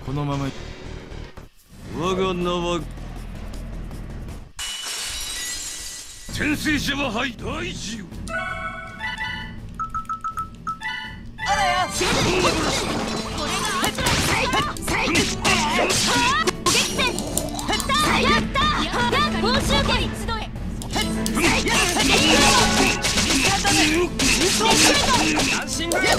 このまま我が名は転生者ははい大事よ。あらやこれがアトラス攻撃戦やった報酬権集え安心だよ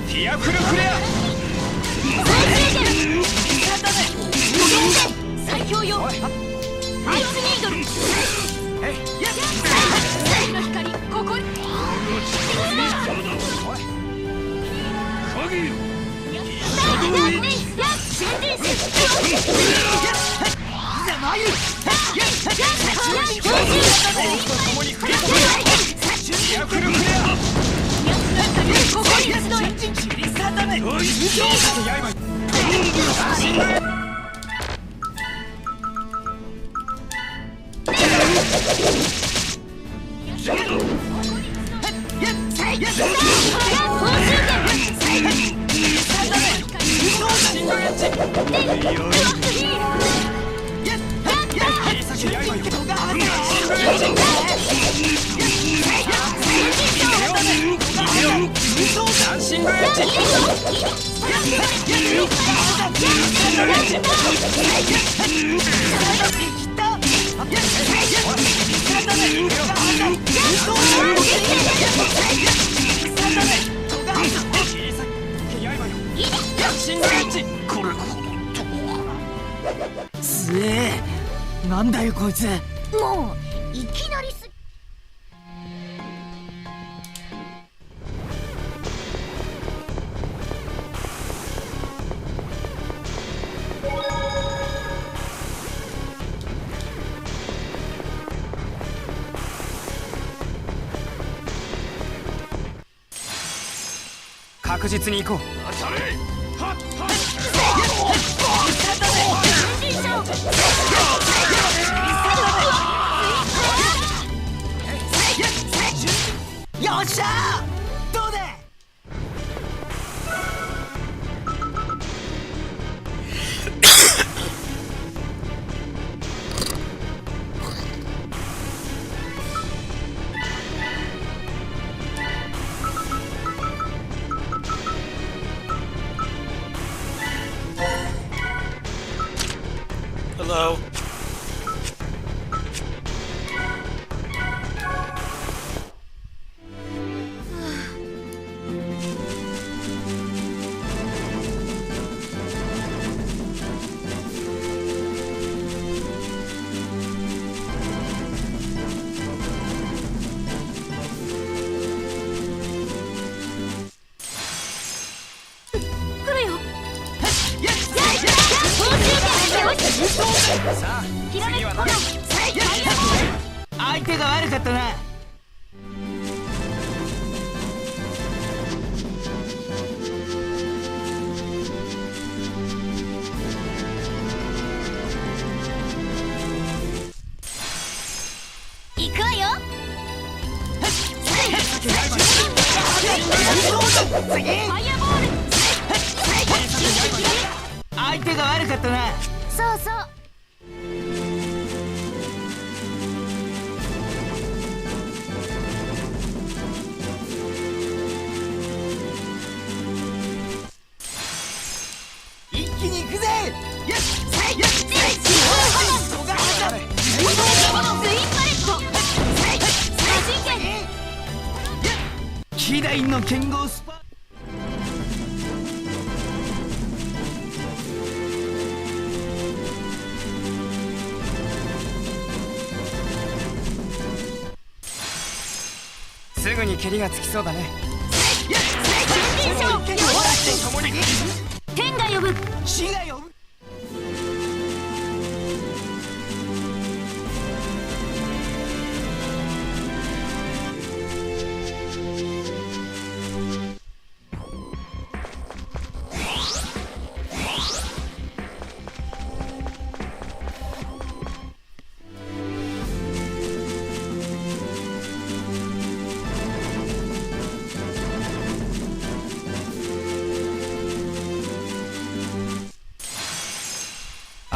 ピアフルフレア最強よアイスニードルの光ここに鍵よすえなんだよこいつ。もういきなりす確実に行こう。当たれはっはよっしゃーどうだ。Hello.さあ次は何？相手が悪かったな。行くわよ。相手が悪かったな。そうそう。一気に行くぜ。よし。希代の剣豪スパ。すぐに蹴りがつきそうだね。天が呼ぶ。死が呼ぶ。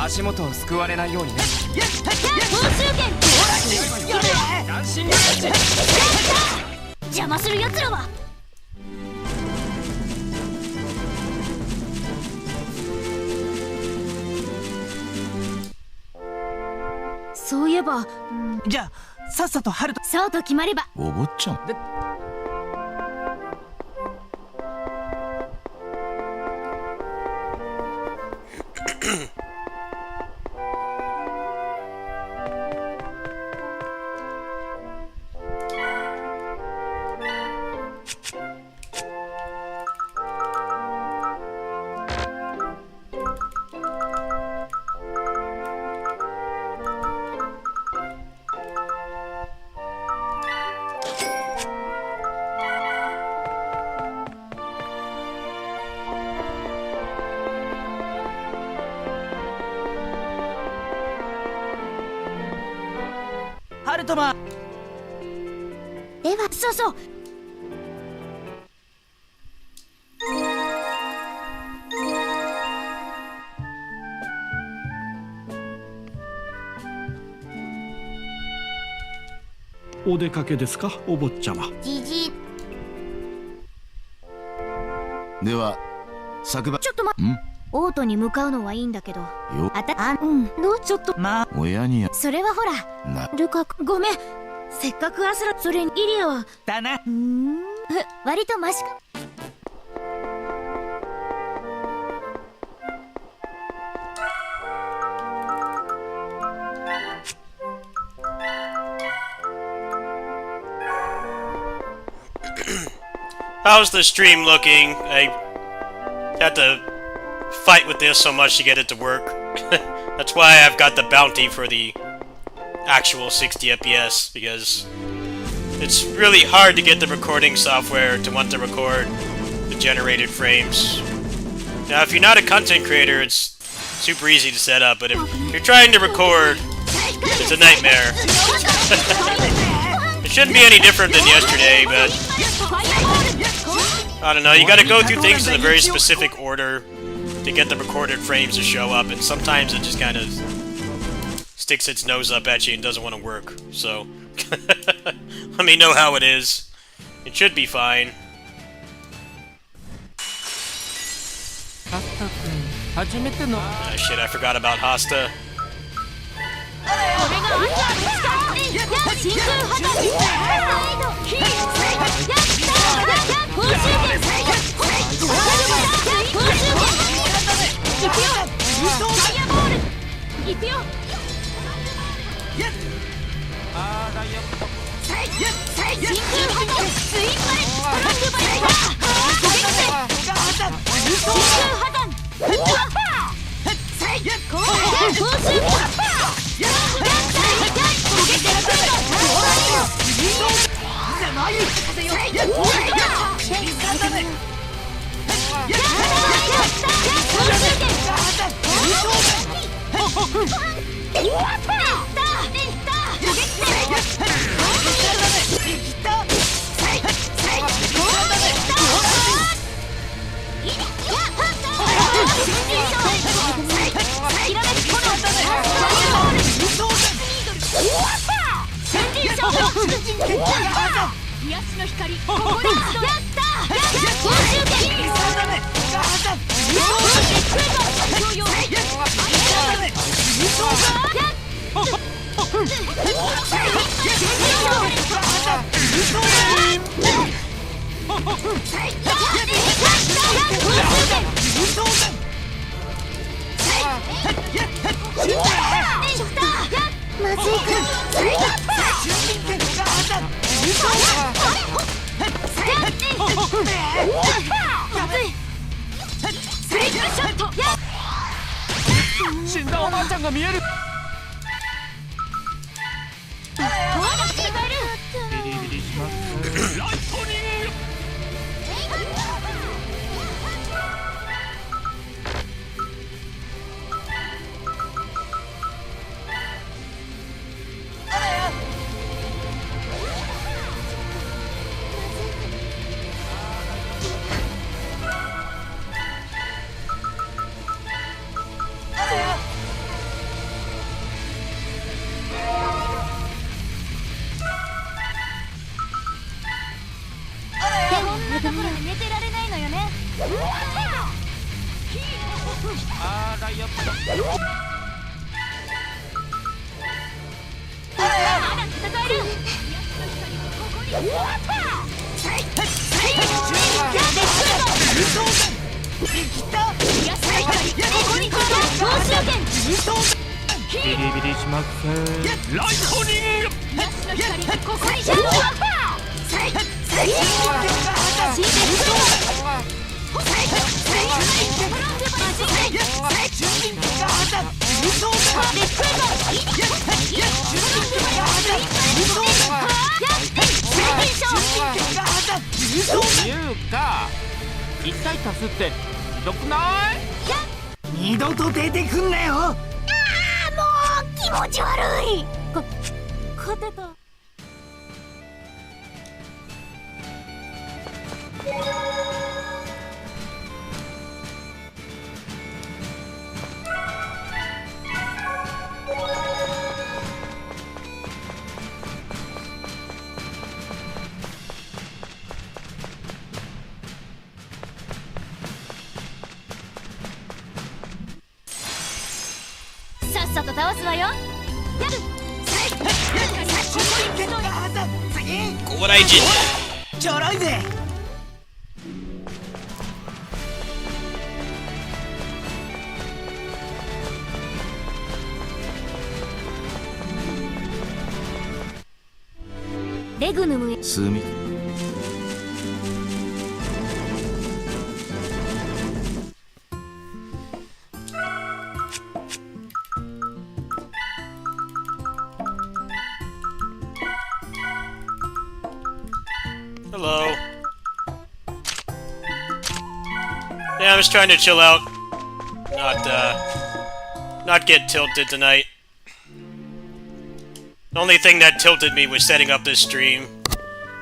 足元をすくわれないようにね。報酬券。斬新な感じ。邪魔する奴らは。そういえば、じゃあさっさとハルト。そうと決まれば。お坊ちゃん。ハルトマン。では、そうそう。お出かけですか、お坊ちゃま。じじ。では昨晩ちょっとオートに向かうのはいいんだけど。よどうちょっと。親にそれはほら。なルカ、ごめん。せっかくアスラ、それにイリアは。だな。割とマシか。How's the stream looking? I had to fight with this so much to get it to work. That's why I've got the bounty for the actual 60 FPS, because it's really hard to get the recording software to want to record the generated frames. Now, if you're not a content creator, it's super easy to set up, but if you're trying to record, it's a nightmare. It shouldn't be any different than yesterday, but I don't know, you gotta go through things in a very specific order to get the recorded frames to show up, and sometimes it just kind of sticks its nose up at you and doesn't want to work, so let me know how it is. It should be fine. Shit, I forgot about Hasta. おばあちゃんが見える。まだ戦える。ライトニング。こんなところで寝てられないのよね。あーライアットだ。まだ戦える。ビリビリしません。ライトニング。ここにシャンいうか、1対足すってひどくない？二度と出てくんなよ。気持ち悪い。勝てた。さっさと倒すわよ。What I did. ちょろいぜ。レグヌムへ。数ミ Hello. Yeah, I'm just trying to chill out. Not get tilted tonight. The only thing that tilted me was setting up this stream.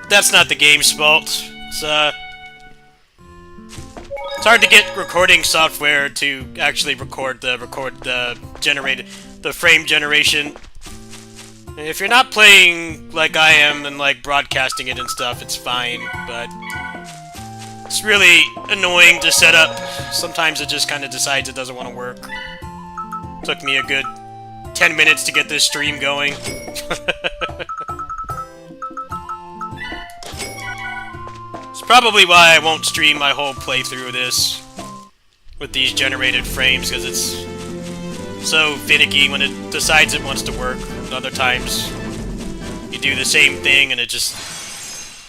That's not the game's fault. It's hard to get recording software to actually record the frame generation. If you're not playing like I am and like broadcasting it and stuff, it's fine, but it's really annoying to set up. Sometimes it just kind of decides it doesn't want to work. Took me a good 10 minutes to get this stream going. It's probably why I won't stream my whole playthrough of this with these generated frames, because it's so finicky when it decides it wants to work. And other times you do the same thing and it just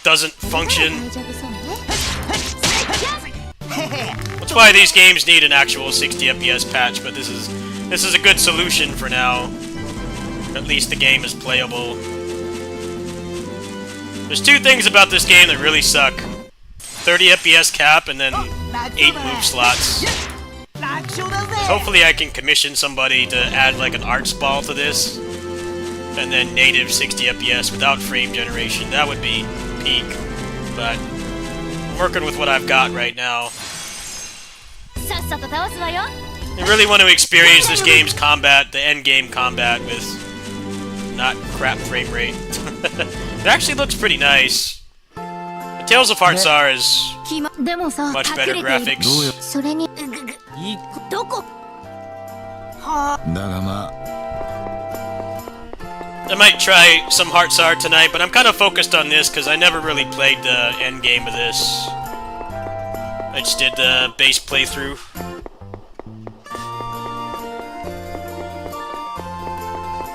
doesn't function. That's why these games need an actual 60 FPS patch, but this is a good solution for now. At least the game is playable. There's two things about this game that really suck. 30 FPS cap and then 8 move slots. Hopefully I can commission somebody to add like an arts ball to this, and then native 60 FPS without frame generation. That would be peak, but I'm working with what I've got right now. I really want to experience this game's combat, the end game combat, with not crap frame rate. It actually looks pretty nice. The Tales of Hearts R is much better graphics. だがまあ I might try some Hearts R tonight, but I'm kind of focused on this because I never really played the end game of this. I just did the base playthrough.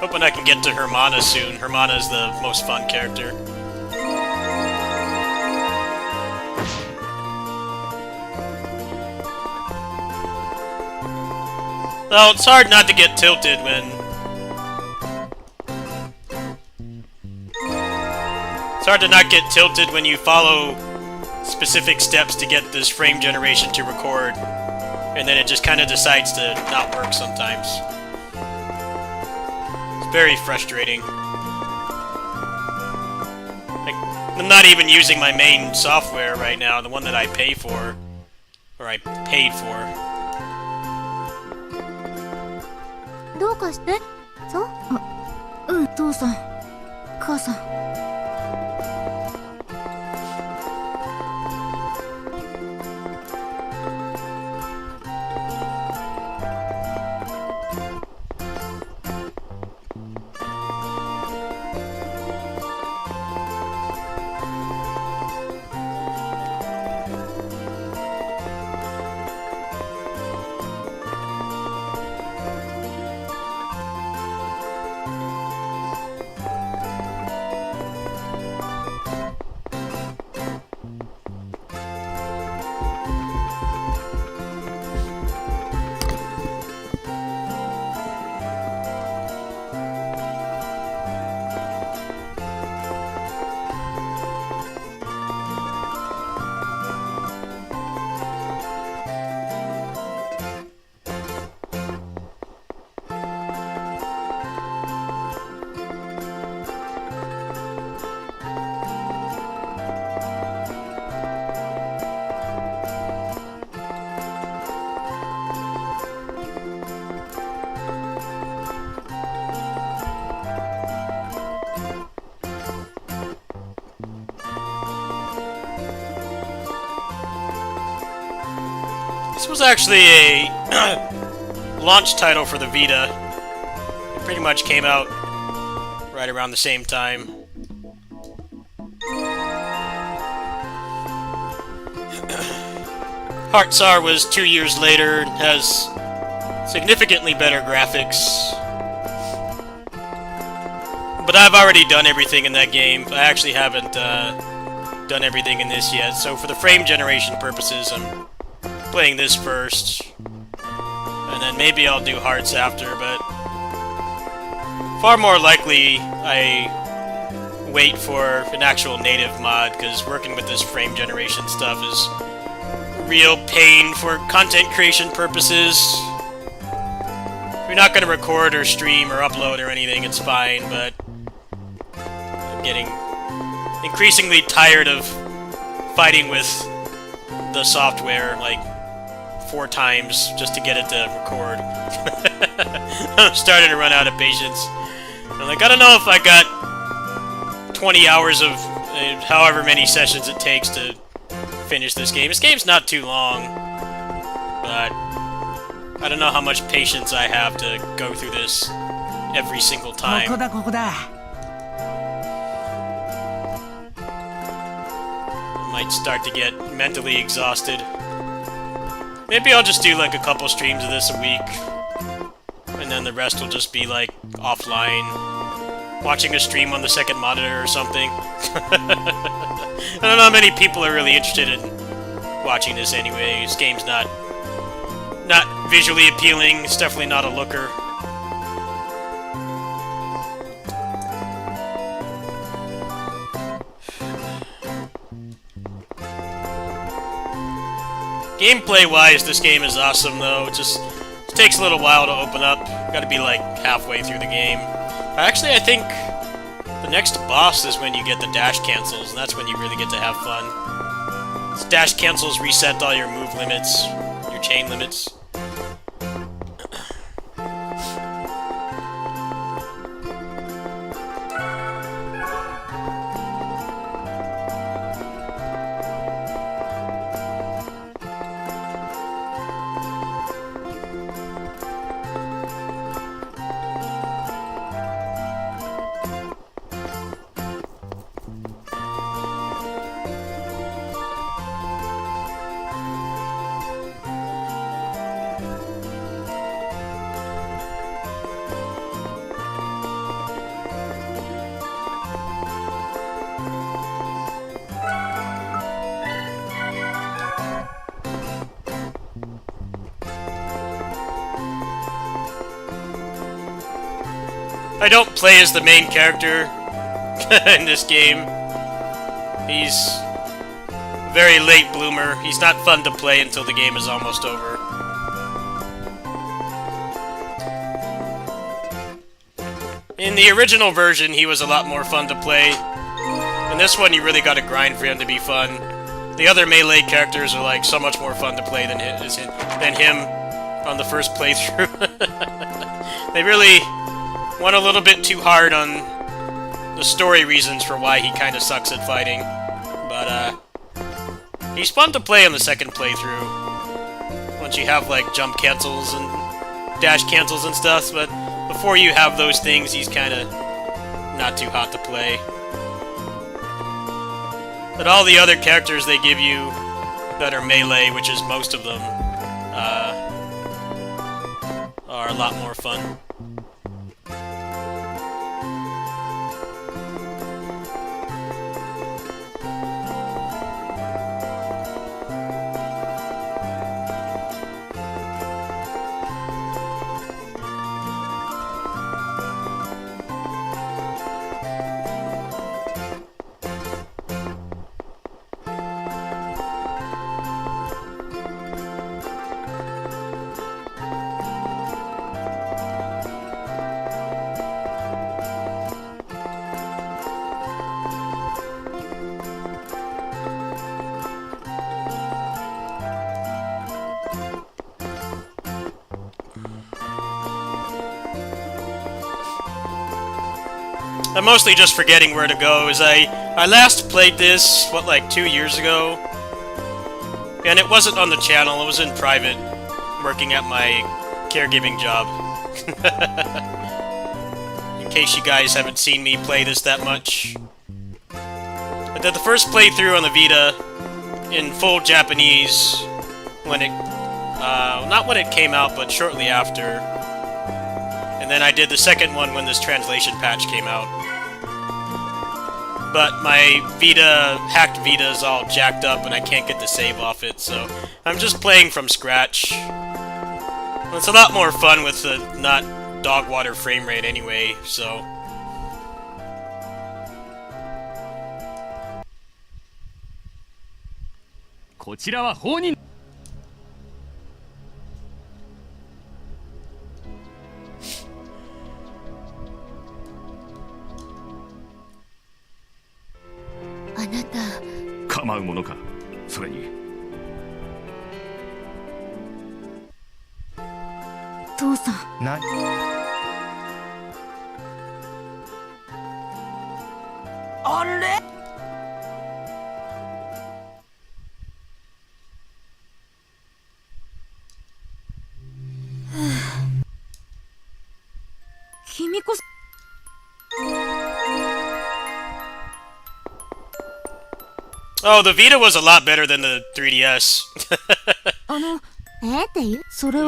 Hoping I can get to Hermana soon. Hermana is the most fun character. Well, it's hard not to get tilted when... It's hard to not get tilted when you follow specific steps to get this frame generation to record, and then it just kind of decides to not work sometimes. It's very frustrating. Like, I'm not even using my main software right now, the one that I pay for. Or I paid for. どうかして？そう？父さん、母さん。This was actually a launch title for the Vita. It pretty much came out right around the same time. Hearts R was 2 years later and has significantly better graphics. But I've already done everything in that game. I actually haven't done everything in this yet, so for the frame generation purposes, I'm playing this first, and then maybe I'll do Hearts after, but far more likely I wait for an actual native mod, because working with this frame generation stuff is real pain for content creation purposes. If you're not going to record or stream or upload or anything, it's fine, but I'm getting increasingly tired of fighting with the software, like, 4 times just to get it to record. I'm starting to run out of patience. I'm like, I don't know if I got 20 hours of however many sessions it takes to finish this game. This game's not too long, but I don't know how much patience I have to go through this every single time. I might start to get mentally exhausted. Maybe I'll just do like a couple streams of this a week, and then the rest will just be like offline, watching a stream on the second monitor or something. I don't know how many people are really interested in watching this anyway. This game's not visually appealing. It's definitely not a looker. Gameplay-wise, this game is awesome, though. It takes a little while to open up. Gotta be, like, halfway through the game. Actually, I think the next boss is when you get the dash cancels, and that's when you really get to have fun. These dash cancels reset all your move limits, your chain limits. I don't play as the main character in this game. He's a very late bloomer. He's not fun to play until the game is almost over. In the original version, he was a lot more fun to play. In this one, you really gotta grind for him to be fun. The other melee characters are like so much more fun to play than him on the first playthrough. They really went a little bit too hard on the story reasons for why he kind of sucks at fighting. But he's fun to play on the second playthrough. Once you have like jump cancels and dash cancels and stuff, but before you have those things, he's kind of not too hot to play. But all the other characters they give you that are melee, which is most of them, are a lot more fun. I'm mostly just forgetting where to go, as I last played this, what, like 2 years ago? And it wasn't on the channel, it was in private, working at my caregiving job. In case you guys haven't seen me play this that much. I did the first playthrough on the Vita in full Japanese when it, not when it came out, but shortly after. And then I did the second one when this translation patch came out. But my Vita, hacked Vita is all jacked up and I can't get the save off it, so I'm just playing from scratch. It's a lot more fun with the not dog water frame rate anyway, so... Oh, the Vita was a lot better than the 3DS. The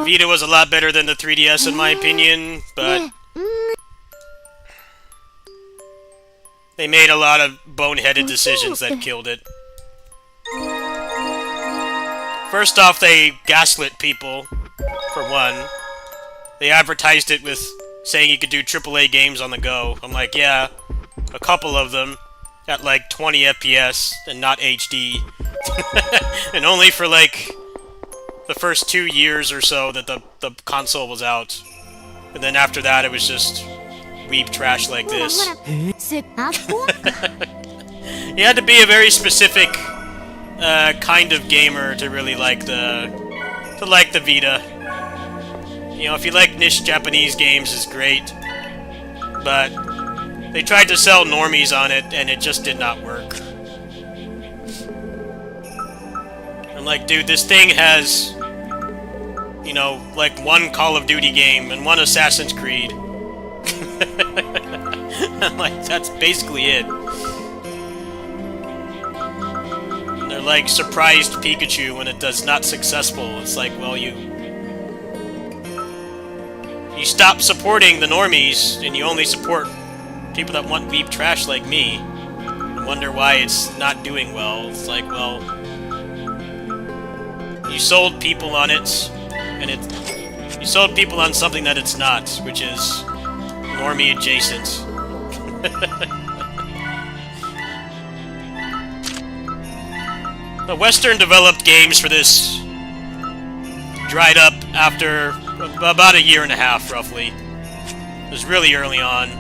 Vita was a lot better than the 3DS in my opinion, but... they made a lot of boneheaded decisions that killed it. First off, they gaslit people, for one. They advertised it with saying you could do AAA games on the go. I'm like, yeah, a couple of them at like 20 FPS and not HD. And only for like the first 2 years or so that the console was out. And then after that it was just weeb trash like this. You had to be a very specific kind of gamer to really like the Vita. You know, if you like niche Japanese games, it's great. But they tried to sell normies on it, and it just did not work. I'm like, dude, this thing has, you know, like one Call of Duty game and one Assassin's Creed. I'm like, that's basically it. And they're like surprised Pikachu when it does not successful. It's like, well, you stop supporting the normies and you only support people that want weeb trash like me. I wonder why it's not doing well. It's like, well, you sold people on it, and you sold people on something that it's not, which is normie adjacent. The Western developed games for this dried up after about a year and a half, roughly. It was really early on.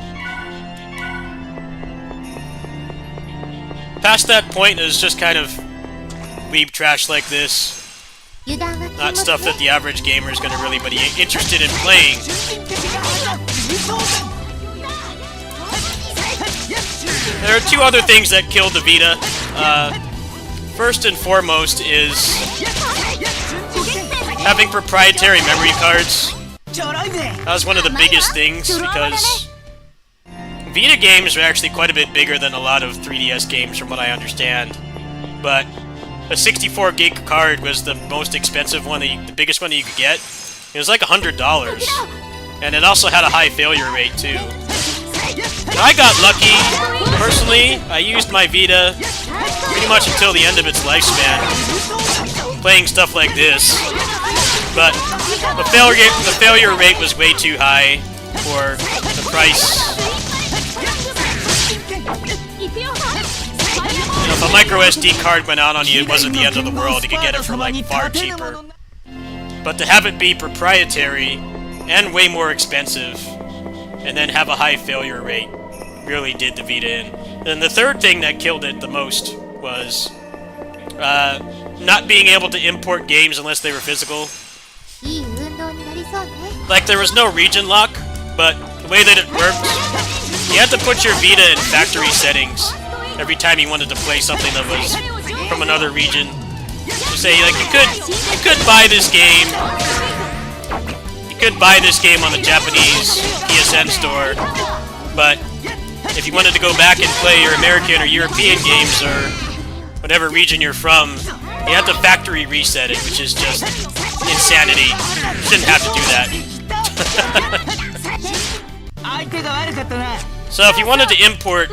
Past that point, it was just kind of weeb trash like this. Not stuff that the average gamer is going to really be interested in playing. There are two other things that killed the Vita. First and foremost is having proprietary memory cards. That was one of the biggest things, because Vita games are actually quite a bit bigger than a lot of 3DS games from what I understand. But a 64 gig card was the most expensive one, the biggest one that you could get. It was like $100. And it also had a high failure rate too. I got lucky. Personally, I used my Vita pretty much until the end of its lifespan, playing stuff like this. But the failure rate was way too high for the price. You know, if a micro SD card went out on you, it wasn't the end of the world. You could get it for like far cheaper. But to have it be proprietary and way more expensive, and then have a high failure rate, really did the Vita in. And the third thing that killed it the most was not being able to import games unless they were physical. Like, there was no region lock, but the way that it worked, you had to put your Vita in factory settings every time you wanted to play something that was from another region. So say, like, you could buy this game. You could buy this game on the Japanese PSN store, but if you wanted to go back and play your American or European games or whatever region you're from, you have to factory reset it, which is just insanity. You shouldn't have to do that. So if you wanted to import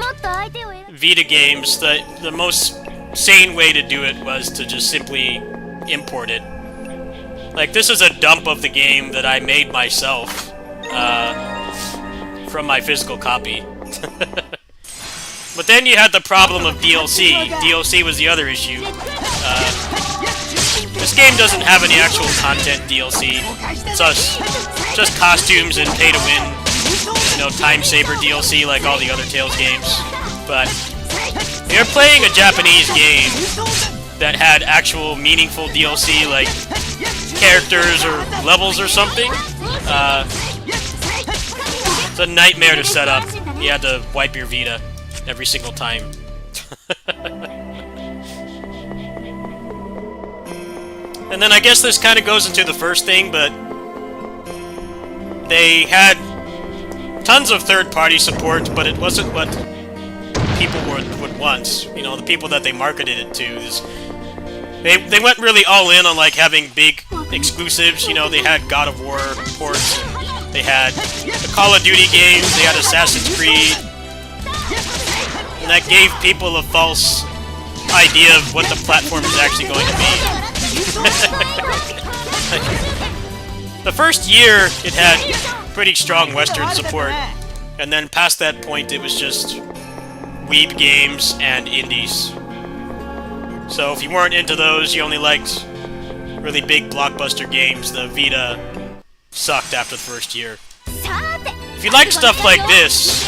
Vita games, the most sane way to do it was to just simply import it. Like, this is a dump of the game that I made myself from my physical copy. But then you had the problem of DLC. DLC was the other issue. This game doesn't have any actual content DLC. It's just costumes and pay-to-win, you know, time-saver DLC like all the other Tales games. But you're playing a Japanese game that had actual meaningful DLC, like characters or levels or something. It's a nightmare to set up. You had to wipe your Vita every single time. And then I guess this kind of goes into the first thing, but they had tons of third-party support, but it wasn't what people would want. You know, the people that they marketed it to is they went really all in on like having big exclusives. You know, they had God of War ports, they had the Call of Duty games, they had Assassin's Creed, and that gave people a false idea of what the platform is actually going to be. The first year, it had pretty strong Western support, and then past that point, it was just weeb games and indies. So if you weren't into those, you only liked really big blockbuster games, the Vita sucked after the first year. If you like stuff like this,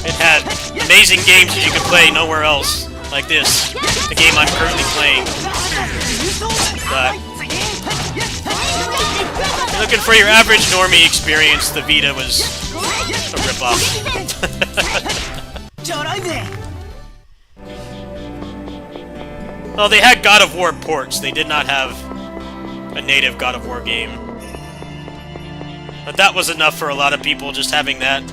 it had amazing games that you could play nowhere else, like this, the game I'm currently playing. But if you're looking for your average normie experience, the Vita was a ripoff. Well, they had God of War ports. They did not have a native God of War game. But that was enough for a lot of people, just having that.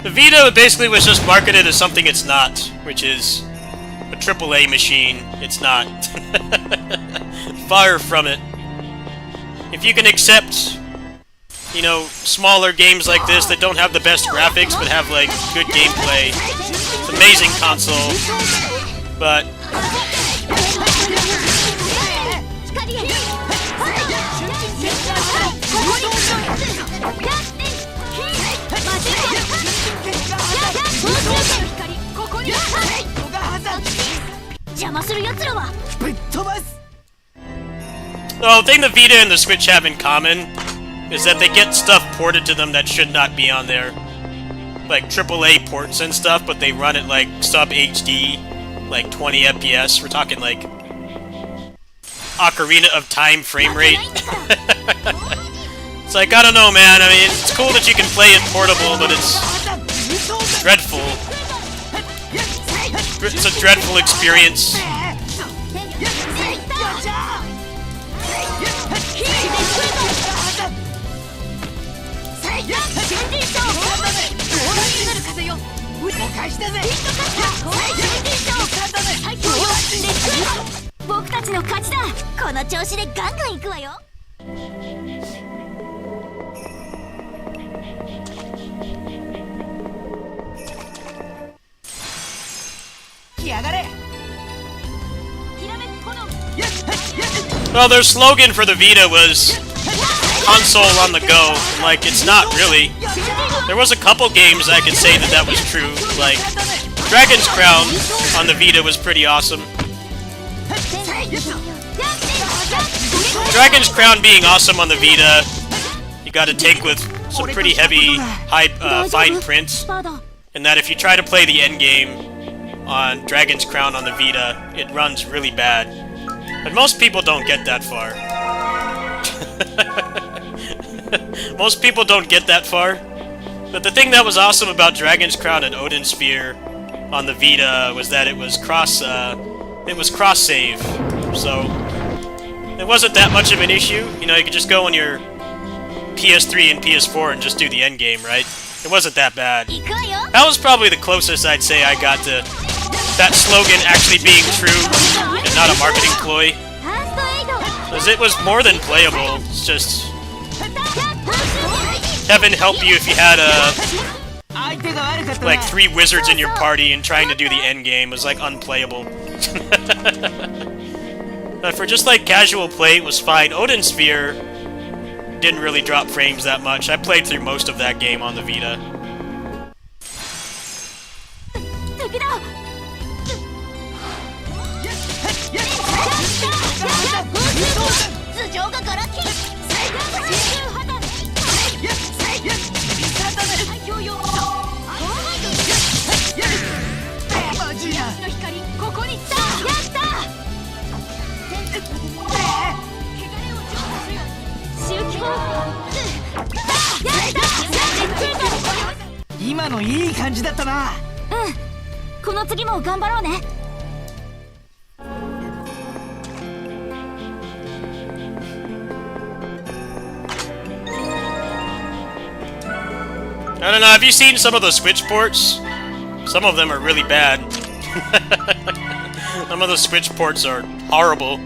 The Vita basically was just marketed as something it's not, which is a AAA machine. It's not. Far from it. If you can accept, you know, smaller games like this that don't have the best graphics but have, like, good gameplay, it's an amazing console, but... The thing the Vita and the Switch have in common is that they get stuff ported to them that should not be on there. Like AAA ports and stuff, but they run at like sub HD, like 20 FPS. We're talking like Ocarina of Time frame rate. It's like, I don't know, man. I mean, it's cool that you can play it portable, but it's dreadful. It's a dreadful experience. Well, their slogan for the Vita was console on the go. Like, it's not really. There was a couple games I could say that was true. Like, Dragon's Crown on the Vita was pretty awesome. Dragon's Crown being awesome on the Vita, you gotta take with some pretty heavy, fine print. And that if you try to play the endgame on Dragon's Crown on the Vita, it runs really bad. But most people don't get that far. Most people don't get that far. But the thing that was awesome about Dragon's Crown and Odin Sphere on the Vita was that it was cross-save. So it wasn't that much of an issue. You know, you could just go on your PS3 and PS4 and just do the endgame, right? It wasn't that bad. That was probably the closest I'd say I got to that slogan actually being true and not a marketing ploy. Because it was more than playable. It's just... Heaven help you if you had like 3 wizards in your party and trying to do the end game was like unplayable. But for just like casual play, it was fine. Odin Sphere didn't really drop frames that much. I played through most of that game on the Vita. I don't know, have you seen some of the Switch ports? Some of them are really bad. Some of the Switch ports are horrible.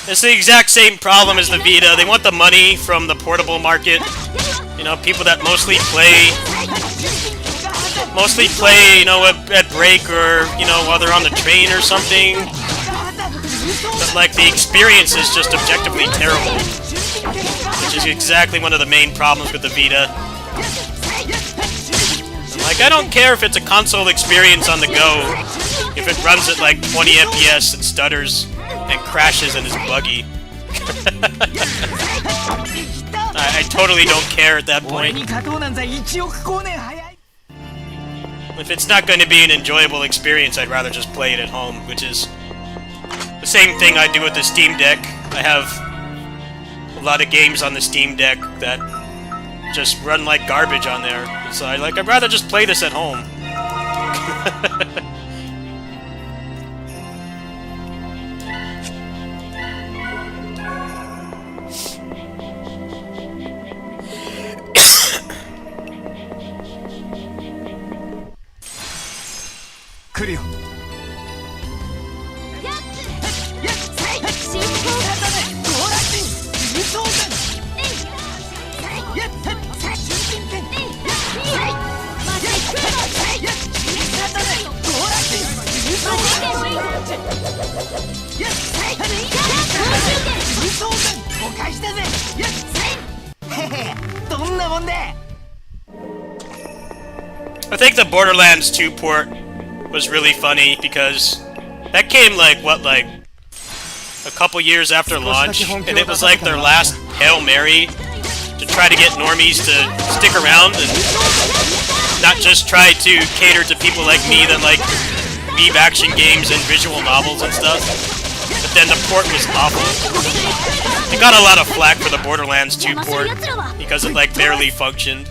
It's the exact same problem as the Vita. They want the money from the portable market. You know, people that mostly play, you know, at break or, you know, while they're on the train or something. But, like, the experience is just objectively terrible. Which is exactly one of the main problems with the Vita. Like, I don't care if it's a console experience on the go, if it runs at, like, 20 FPS and stutters and crashes and is buggy. I totally don't care at that point. If it's not going to be an enjoyable experience, I'd rather just play it at home, which is the same thing I do with the Steam Deck. I have a lot of games on the Steam Deck that just run like garbage on there. So I'd rather just play this at home. 来るよお返しだぜへへどんなもんで I think the Borderlands 2 port was really funny because that came like a couple years after launch, and it was like their last Hail Mary to try to get normies to stick around and not just try to cater to people like me that like weeb action games and visual novels and stuff. But then the port was awful. It got a lot of flack for the Borderlands 2 port because it like barely functioned.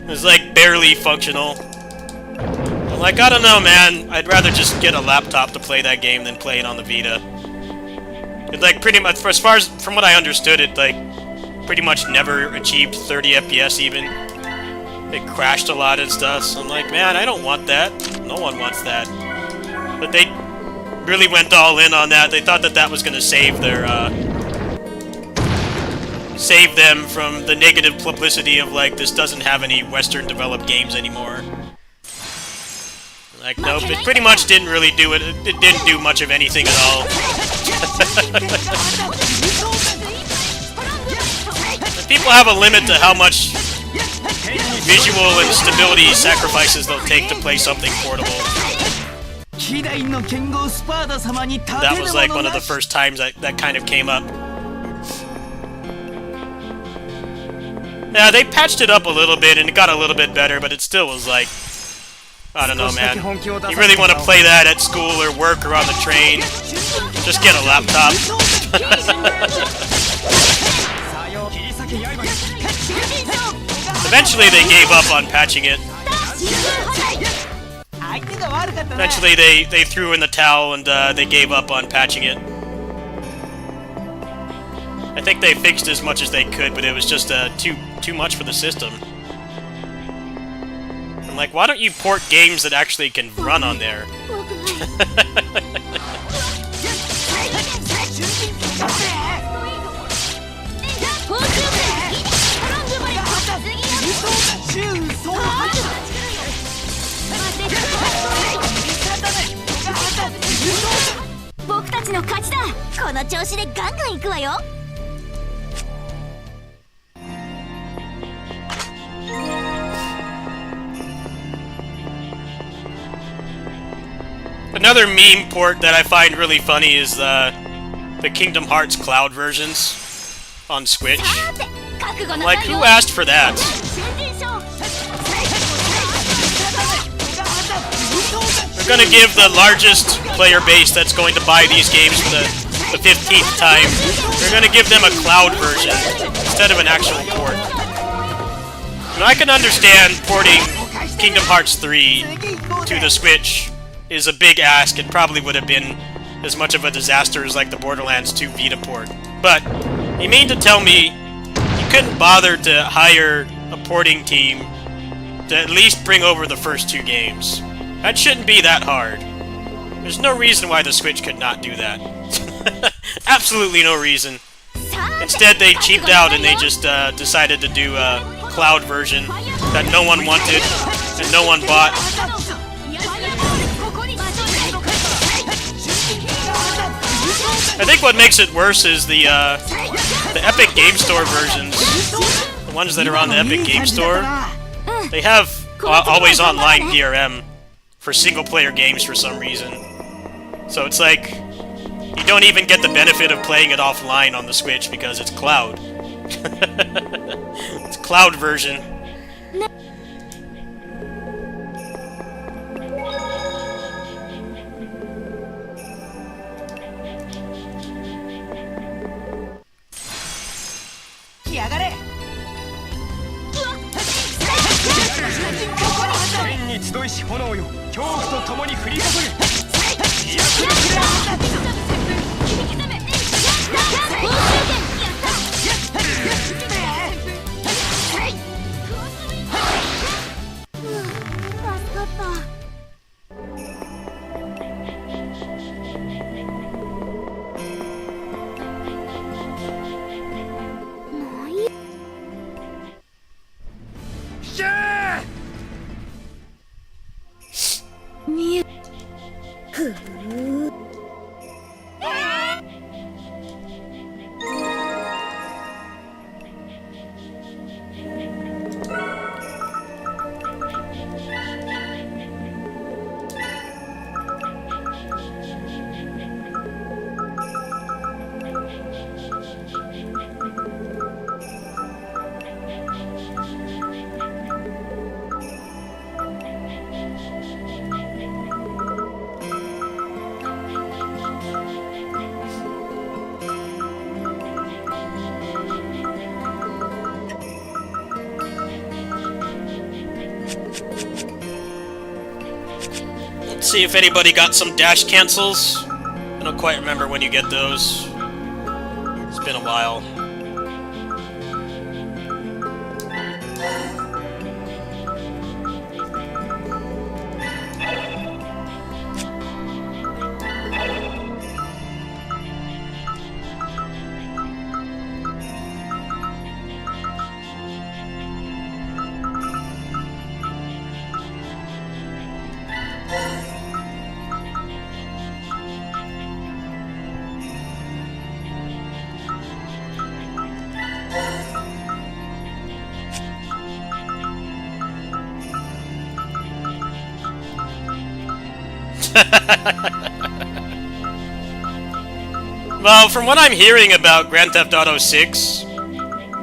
It was like barely functional. I'm like, I don't know, man. I'd rather just get a laptop to play that game than play it on the Vita. It like pretty much, as far as from what I understood, it like pretty much never achieved 30 FPS even. It crashed a lot and stuff. So I'm like, man, I don't want that. No one wants that. But they really went all in on that. They thought that that was gonna save their save them from the negative publicity of like this doesn't have any Western developed games anymore. Like nope, it pretty much didn't really do it. It didn't do much of anything at all. People have a limit to how much visual and stability sacrifices they'll take to play something portable. That was like one of the first times that kind of came up. Yeah, they patched it up a little bit and it got a little bit better, but it still was like, I don't know, man. You really want to play that at school or work or on the train? Just get a laptop. Eventually they gave up on patching it. Eventually they threw in the towel and they gave up on patching it. I think they fixed as much as they could, but it was just too much for the system. I'm like, why don't you port games that actually can run on there? Another meme port that I find really funny is the Kingdom Hearts Cloud versions on Switch. I'm like, who asked for that? We're gonna give the largest player base that's going to buy these games for the 15th time, we're gonna give them a cloud version instead of an actual port. Now, I can understand porting Kingdom Hearts 3 to the Switch is a big ask. It probably would have been as much of a disaster as like the Borderlands 2 Vita port. But you mean to tell me you couldn't bother to hire a porting team to at least bring over the first two games? That shouldn't be that hard. There's no reason why the Switch could not do that. Absolutely no reason. Instead, they cheaped out and they just decided to do a cloud version that no one wanted and no one bought. I think what makes it worse is the Epic Game Store versions. The ones that are on the Epic Game Store. They have always online DRM for single-player games for some reason. So it's like, you don't even get the benefit of playing it offline on the Switch because it's cloud. It's cloud version. See if anybody got some dash cancels. I don't quite remember when you get those. It's been a while. Well, from what I'm hearing about Grand Theft Auto 6,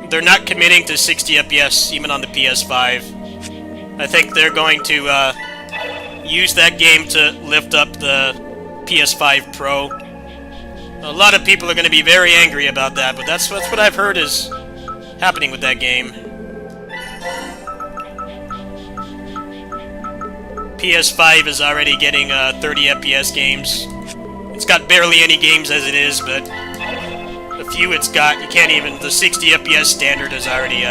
they're not committing to 60 FPS even on the PS5. I think they're going to use that game to lift up the PS5 Pro. A lot of people are going to be very angry about that, but that's what I've heard is happening with that game. PS5 is already getting 30 FPS games. It's got barely any games as it is, but the few it's got, you can't even... The 60 FPS standard is already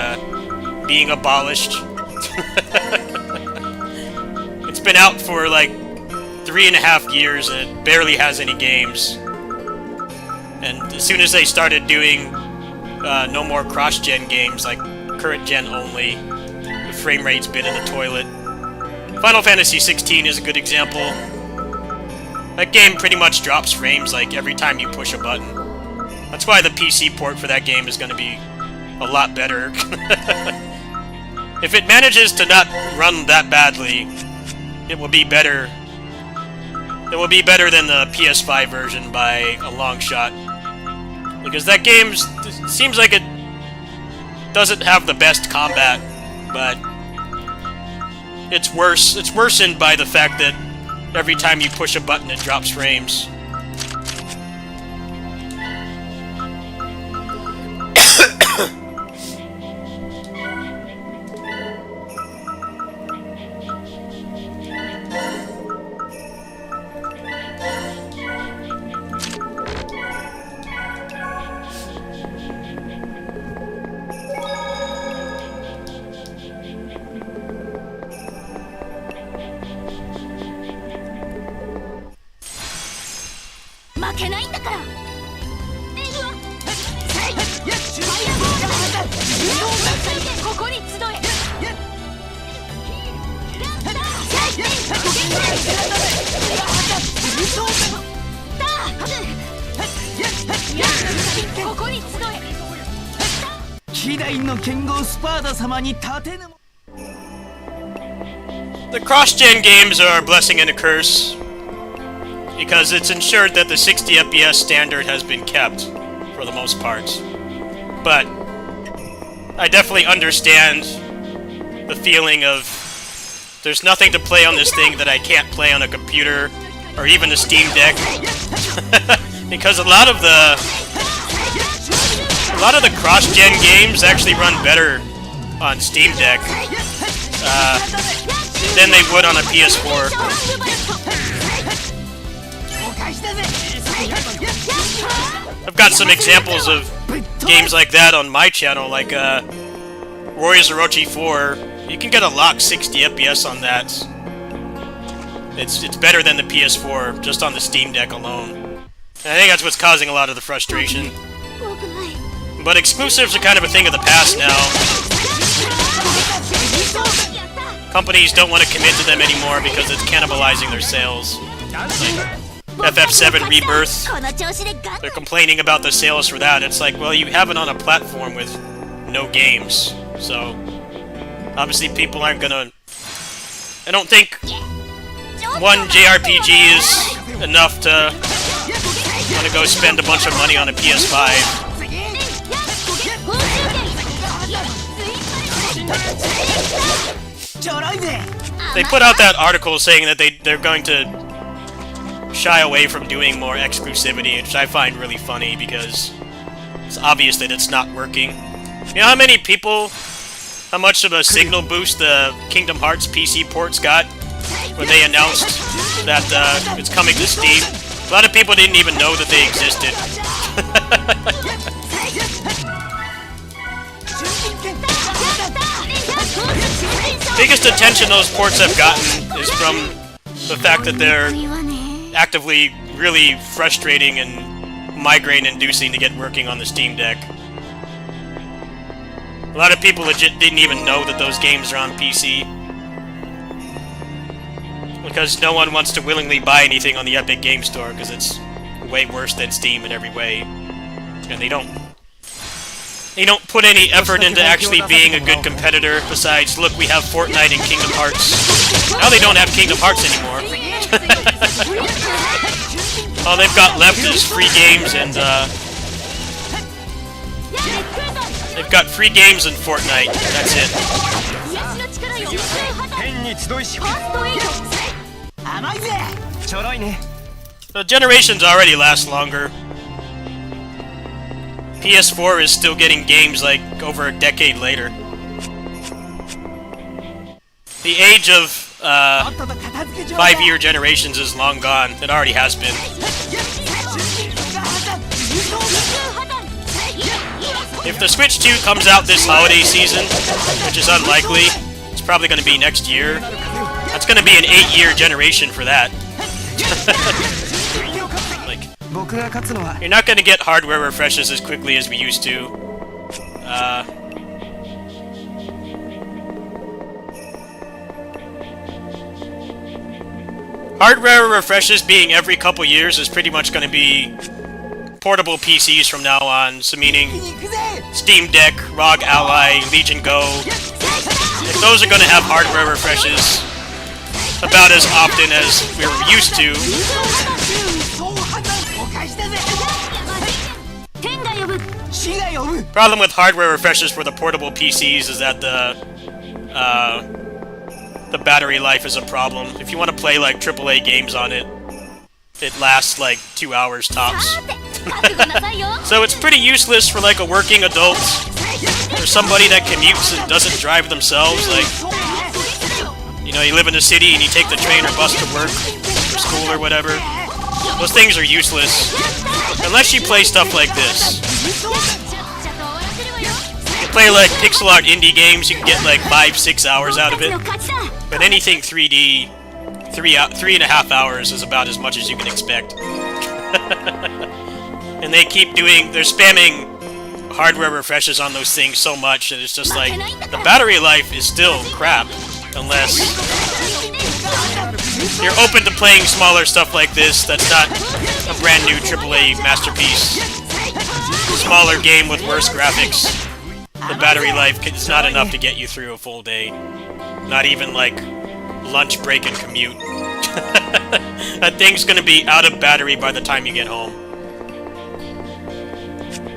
being abolished. It's been out for like 3.5 years and it barely has any games. And as soon as they started doing no more cross-gen games, like current-gen only, the frame rate's been in the toilet. Final Fantasy 16 is a good example. That game pretty much drops frames like every time you push a button. That's why the PC port for that game is going to be a lot better. If it manages to not run that badly, it will be better. It will be better than the PS5 version by a long shot. Because that game seems like it doesn't have the best combat, but it's worse. It's worsened by the fact that every time you push a button, it drops frames. The cross-gen games are a blessing and a curse, because it's ensured that the 60 FPS standard has been kept, for the most part. But I definitely understand the feeling of there's nothing to play on this thing that I can't play on a computer, or even a Steam Deck. Because a lot of the cross-gen games actually run better on Steam Deck than they would on a PS4. I've got some examples of games like that on my channel, like Warriors Orochi 4. You can get a locked 60 FPS on that. It's better than the PS4, just on the Steam Deck alone. And I think that's what's causing a lot of the frustration. But exclusives are kind of a thing of the past now. Companies don't want to commit to them anymore because it's cannibalizing their sales. Like FF7 Rebirth, they're complaining about the sales for that. It's like, well, you have it on a platform with no games, so obviously people aren't gonna... I don't think one JRPG is enough to want to go spend a bunch of money on a PS5. They put out that article saying that they're going to shy away from doing more exclusivity, which I find really funny because it's obvious that it's not working. You know how much of a signal boost the Kingdom Hearts PC ports got? when they announced that it's coming to Steam. A lot of people didn't even know that they existed. Biggest attention those ports have gotten is from the fact that they're actively really frustrating and migraine-inducing to get working on the Steam Deck. A lot of people legit didn't even know that those games are on PC. Because no one wants to willingly buy anything on the Epic Game Store, because it's way worse than Steam in every way. And they don't put any effort into actually being a good competitor, besides, look, we have Fortnite and Kingdom Hearts. Now they don't have Kingdom Hearts anymore. All they've got left is free games and, they've got free games and Fortnite, that's it. The generations already last longer. PS4 is still getting games like over a decade later. The age of 5-year generations is long gone. It already has been. If the Switch 2 comes out this holiday season, which is unlikely, it's probably going to be next year. That's going to be an 8-year generation for that. You're not going to get hardware refreshes as quickly as we used to. Hardware refreshes being every couple years is pretty much going to be portable PCs from now on, so meaning Steam Deck, ROG Ally, Legion Go. If those are going to have hardware refreshes about as often as we were used to. Problem with hardware refreshes for the portable PCs is that the battery life is a problem. If you want to play like AAA games on it, it lasts like 2 hours tops. So it's pretty useless for like a working adult or somebody that commutes and doesn't drive themselves. Like, you know, you live in a city and you take the train or bus to work, or school or whatever. Those things are useless unless you play stuff like this. You play like pixel art indie games, you can get like 5-6 hours out of it. But anything 3D, 3.5 hours is about as much as you can expect. And they keep they're spamming hardware refreshes on those things so much that it's just like, the battery life is still crap, unless you're open to playing smaller stuff like this that's not a brand new AAA masterpiece. Smaller game with worse graphics. The battery life is not enough to get you through a full day. Not even like lunch break and commute. That thing's gonna be out of battery by the time you get home.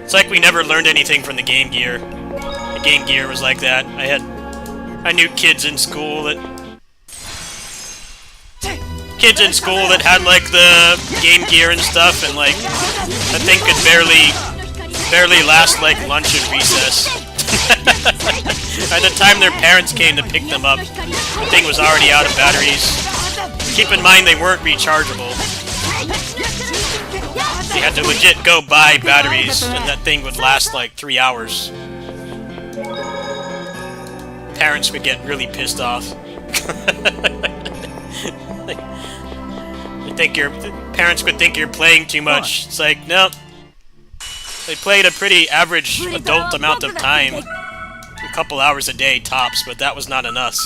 It's like we never learned anything from the Game Gear. The Game Gear was like that. I knew kids in school that had like the Game Gear and stuff, and like that thing could barely last like lunch and recess. By the time their parents came to pick them up, the thing was already out of batteries. Keep in mind they weren't rechargeable. You had to legit go buy batteries, and that thing would last like 3 hours. Parents would get really pissed off. Parents would think you're playing too much. It's like, no. They played a pretty average adult amount of time. A couple hours a day tops, but that was not enough.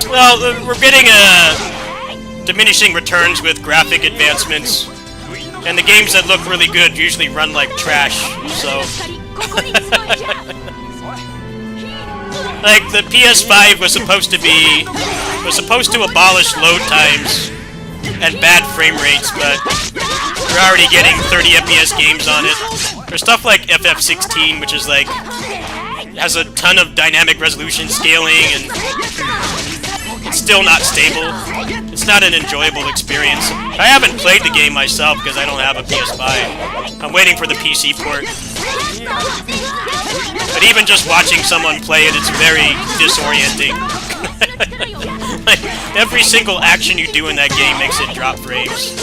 Well, we're getting diminishing returns with graphic advancements, and the games that look really good usually run like trash, so... Like, the PS5 was supposed to abolish load times and bad frame rates, but we're already getting 30 FPS games on it. There's stuff like FF16, which is like, has a ton of dynamic resolution scaling, and it's still not stable. It's not an enjoyable experience. I haven't played the game myself because I don't have a PS5. I'm waiting for the PC port. But even just watching someone play it, it's very disorienting. Like, every single action you do in that game makes it drop frames.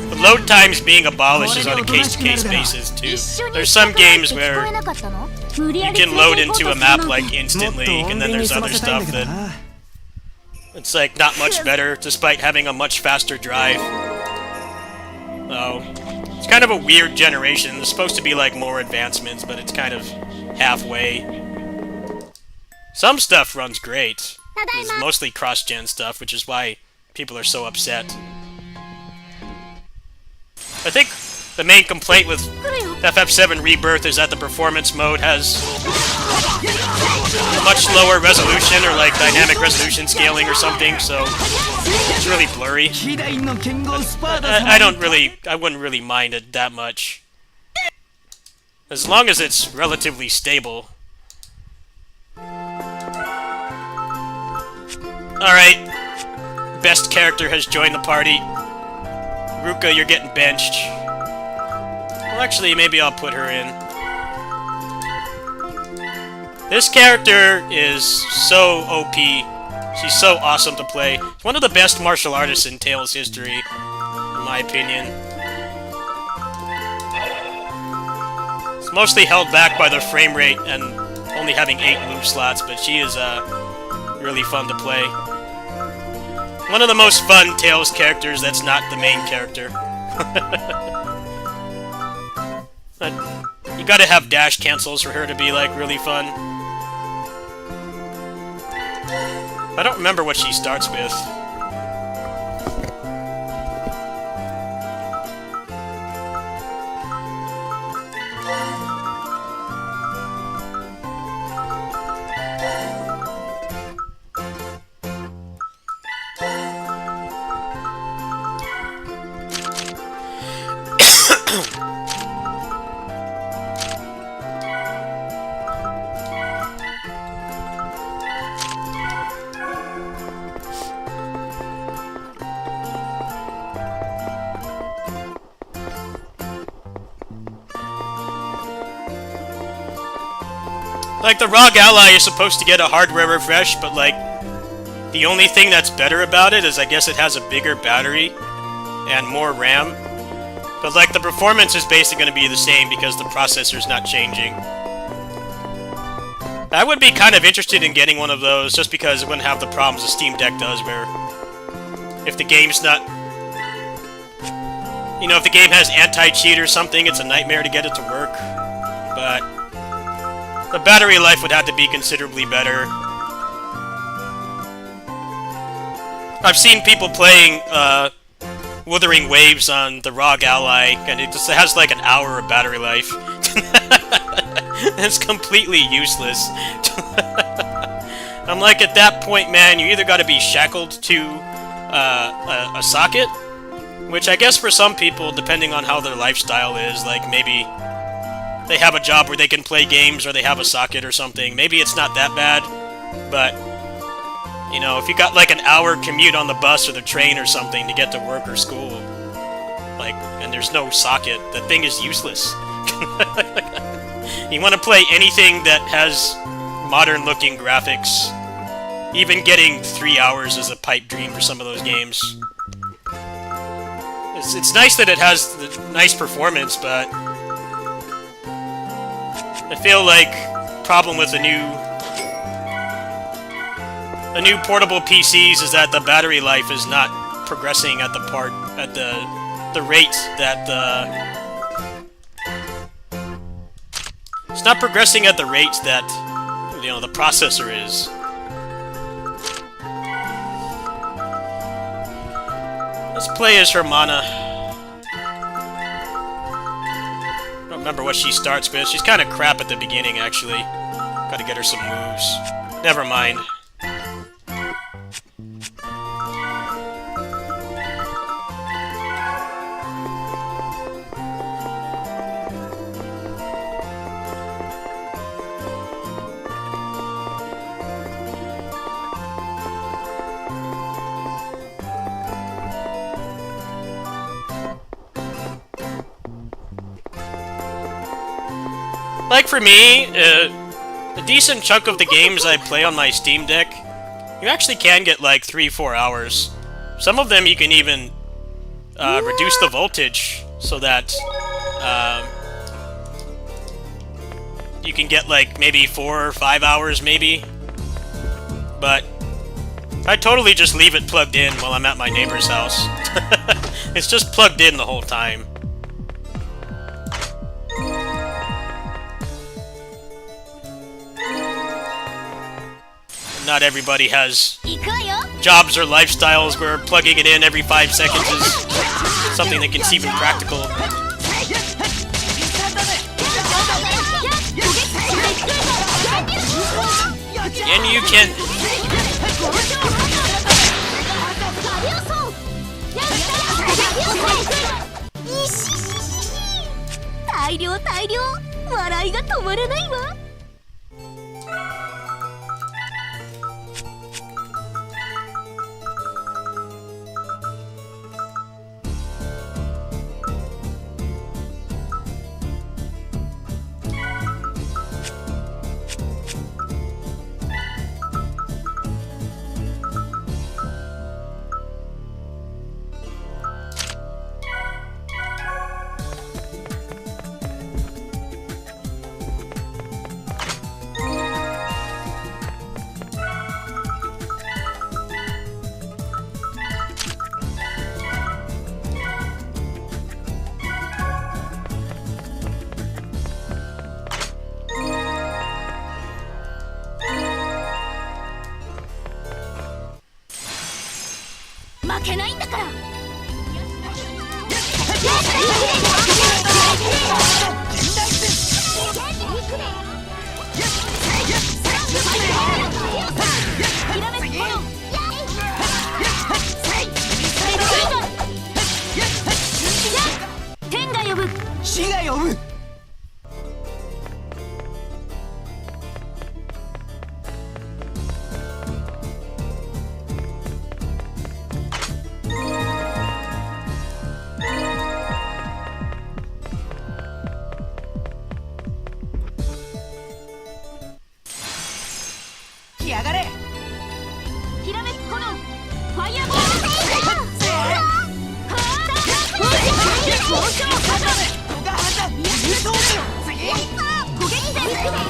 The load times being abolished is on a case-to-case basis, too. There's some games where you can load into a map, like, instantly, and then there's other stuff that... it's, like, not much better, despite having a much faster drive. Oh. It's kind of a weird generation. There's supposed to be, like, more advancements, but it's kind of halfway. Some stuff runs great. It's mostly cross-gen stuff, which is why people are so upset. I think the main complaint with FF7 Rebirth is that the performance mode has much lower resolution, or like dynamic resolution scaling or something, so it's really blurry. I wouldn't really mind it that much. As long as it's relatively stable. Alright. Best character has joined the party. Ruka, you're getting benched. Well, actually, maybe I'll put her in. This character is so OP. She's so awesome to play. One of the best martial artists in Tales history, in my opinion. It's mostly held back by the frame rate and only having 8 move slots, but she is really fun to play. One of the most fun Tales characters that's not the main character. But you gotta have dash cancels for her to be, like, really fun. I don't remember what she starts with. Like, the ROG Ally is supposed to get a hardware refresh, but, like, the only thing that's better about it is I guess it has a bigger battery and more RAM. But, like, the performance is basically going to be the same because the processor's not changing. I would be kind of interested in getting one of those just because it wouldn't have the problems the Steam Deck does, where if the game's not... You know, if the game has anti-cheat or something, it's a nightmare to get it to work. But the battery life would have to be considerably better. I've seen people playing Wuthering Waves on the ROG Ally, and it just has like an hour of battery life. It's completely useless. I'm like, at that point, man, you either gotta be shackled to a socket, which I guess for some people, depending on how their lifestyle is, like maybe they have a job where they can play games or they have a socket or something. Maybe it's not that bad, but you know, if you got like an hour commute on the bus or the train or something to get to work or school, like, and there's no socket, the thing is useless. You want to play anything that has modern-looking graphics. Even getting 3 hours is a pipe dream for some of those games. It's nice that it has the nice performance, but I feel like problem with the new portable PCs is that the battery life is not progressing at the rate that it's not progressing at the rate that, you know, the processor is. Let's play as Hermana. I don't remember what she starts with. She's kind of crap at the beginning, actually. Gotta get her some moves. Never mind. Like for me, a decent chunk of the games I play on my Steam Deck, you actually can get like 3-4 hours. Some of them you can even reduce the voltage so that you can get like maybe 4 or 5 hours maybe. But I totally just leave it plugged in while I'm at my neighbor's house. It's just plugged in the whole time. Not everybody has jobs or lifestyles where plugging it in every 5 seconds is something that can seem practical. And you can...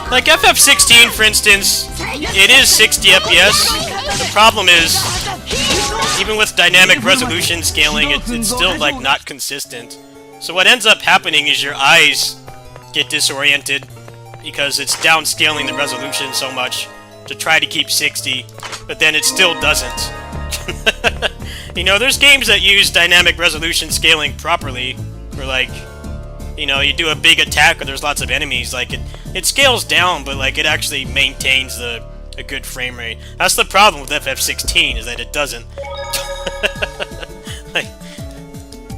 Like FF16, for instance, it is 60 FPS. The problem is, Even with dynamic resolution scaling, it's still like not consistent. So what ends up happening is your eyes get disoriented because it's downscaling the resolution so much to try to keep 60, but then it still doesn't. You know, there's games that use dynamic resolution scaling properly, where like, you know, you do a big attack or there's lots of enemies, like it scales down, but like it actually maintains a good frame rate. That's the problem with FF16, is that it doesn't. Like,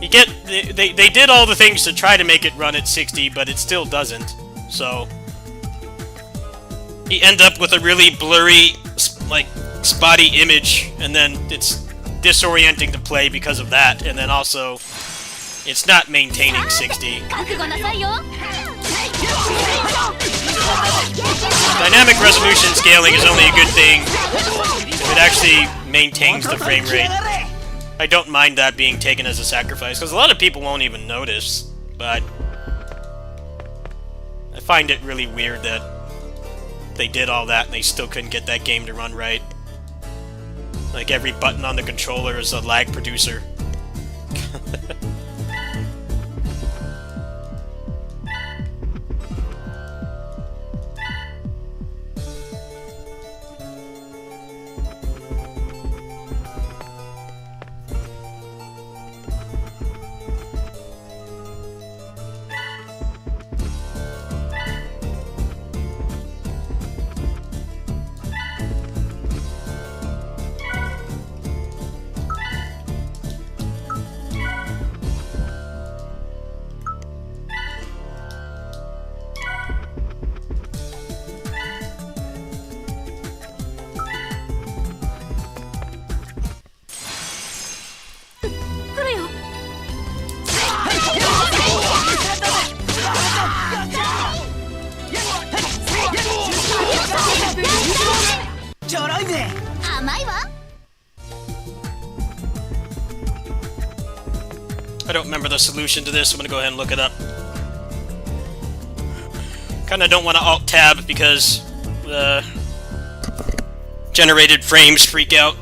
they did all the things to try to make it run at 60, but it still doesn't. So you end up with a really blurry, like, spotty image, and then it's disorienting to play because of that, and then also it's not maintaining 60. Dynamic resolution scaling is only a good thing if it actually maintains the frame rate. I don't mind that being taken as a sacrifice, because a lot of people won't even notice, but I find it really weird that they did all that and they still couldn't get that game to run right. Like, every button on the controller is a lag producer. I don't remember the solution to this, I'm gonna go ahead and look it up. Kinda don't want to Alt-Tab because the generated frames freak out.